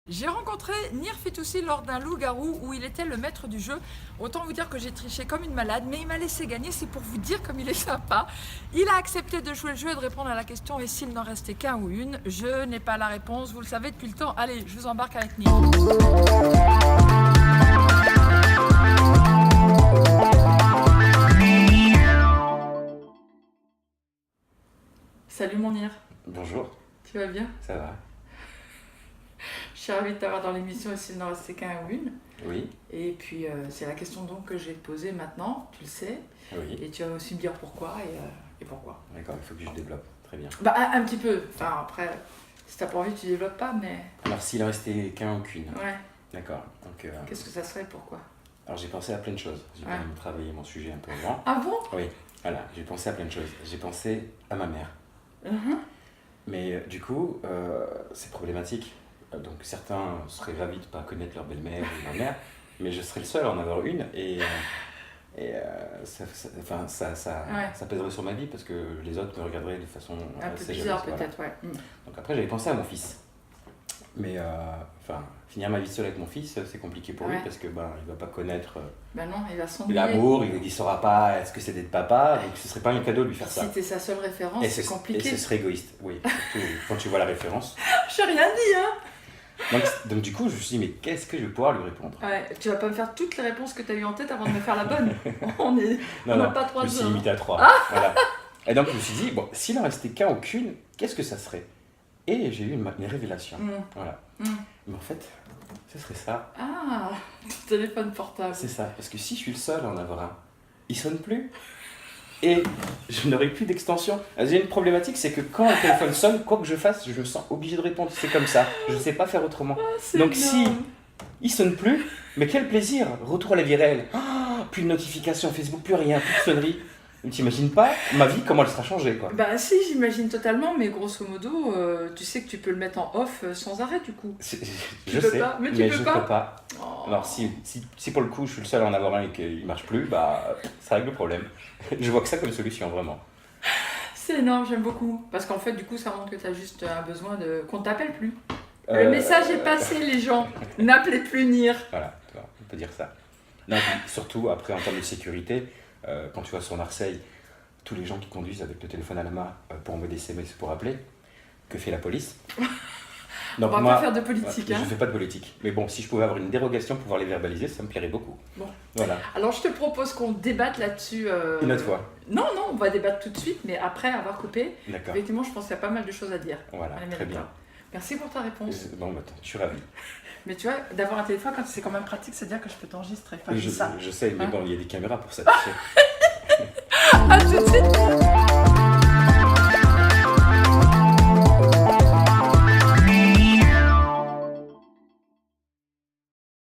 J'ai rencontré Nir Fitoussi lors d'un loup-garou où il était le maître du jeu. Autant vous dire que j'ai triché comme une malade, mais il m'a laissé gagner, c'est pour vous dire comme il est sympa. Il a accepté de jouer le jeu et de répondre à la question « Et s'il n'en restait qu'un ou une ?» Je n'ai pas la réponse, vous le savez depuis le temps. Allez, je vous embarque avec Nir. Salut mon Nir, Bonjour, tu vas bien? ça va? Je suis ravie de t'avoir dans l'émission « Et s'il n'en restait qu'un ou une ?» Oui, Et puis c'est la question donc que je vais te poser maintenant, tu le sais. oui. Et tu vas aussi me dire pourquoi et pourquoi. D'accord, il faut que je développe. Très bien. Bah un petit peu, enfin après, si t'as pas envie tu développes pas, mais Alors, s'il en restait qu'un ou qu'une. ouais, D'accord. Donc, qu'est-ce que ça serait, pourquoi? alors, j'ai pensé à plein de choses. J'ai quand Ouais. même travaillé mon sujet un peu avant. Ah bon? Oui, voilà, j'ai pensé à plein de choses. J'ai pensé à ma mère. Mhm. Mais du coup, c'est problématique. Donc, certains seraient ravis de ne pas connaître leur belle-mère ou leur mère, mais je serais le seul à en avoir une ça pèserait sur ma vie parce que les autres me regarderaient de façon Un peu assez bizarre jalouse, voilà. peut-être, ouais. Mm. Donc après, j'avais pensé à mon fils. Mais finir ma vie seule avec mon fils, c'est compliqué pour lui Ouais. parce que il va pas connaître Bah non, il va s'ennuyer. l'amour, il saura pas ce que c'est d'être papa, donc ce serait pas un cadeau de lui faire ça. Si t'es sa seule référence, c'est Et compliqué. ce serait égoïste, oui, surtout quand tu vois la référence. J'ai rien dit, hein. Donc du coup, je me suis dit, mais qu'est-ce que je vais pouvoir lui répondre? Ouais, tu vas pas me faire toutes les réponses que t'as eues en tête avant de me faire la bonne. On n'a pas je 3 me suis heures. limité à 3. Voilà. Et donc je me suis dit, bon, s'il en restait qu'un ou qu'une, qu'est-ce que ça serait? Et j'ai eu une révélation. Mm. Voilà. Mm. Mais en fait, ce serait ça. Ah, ton téléphone portable. C'est ça, parce que si je suis le seul à en avoir un, il sonne plus. Et je n'aurai plus d'extension. J'ai une problématique, c'est que quand le téléphone sonne, quoi que je fasse, je me sens obligé de répondre. C'est comme ça, je ne sais pas faire autrement. C'est Donc si énorme. il sonne plus, mais quel plaisir. Retour à la vie réelle. Ah, plus de notifications Facebook, plus rien, plus de sonneries. Mais t'imagines pas ma vie, comment elle sera changée, quoi. Bah si, j'imagine totalement, mais grosso modo, tu sais que tu peux le mettre en off sans arrêt du coup. Je peux sais, pas, mais tu mais peux je pas. peux pas. Oh. Alors si pour le coup je suis le seul à en avoir un et qu'il marche plus, bah ça règle le problème. Je vois que ça comme solution, vraiment. C'est énorme, j'aime beaucoup. Parce qu'en fait, du coup, ça montre que tu as juste un besoin qu'on t'appelle plus. Le message est passé, les gens. N'appelez plus Nir. Voilà, tu vois, on peut dire ça. Non, puis surtout, après, en termes de sécurité, quand tu vas sur Marseille, tous les gens qui conduisent avec le téléphone à la main pour envoyer des SMS pour appeler, que fait la police? Donc, On va pas faire de politique, je hein. ne fais pas de politique. Mais bon, si je pouvais avoir une dérogation pour pouvoir les verbaliser, ça me plairait beaucoup. Bon. Voilà, Alors, je te propose qu'on débatte là-dessus. une autre fois. Non, on va débattre tout de suite, mais après avoir coupé. D'accord, Effectivement, je pense qu'il y a pas mal de choses à dire. voilà, On est très d'accord. bien. Merci pour ta réponse. Bon, bah, je suis ravi. Mais tu vois, d'avoir un téléphone, quand c'est quand même pratique, c'est-à-dire que je peux t'enregistrer. Enfin, je dis ça. Je sais, mais Hein? bon, il y a des caméras pour ça, tu sais. À tout de suite.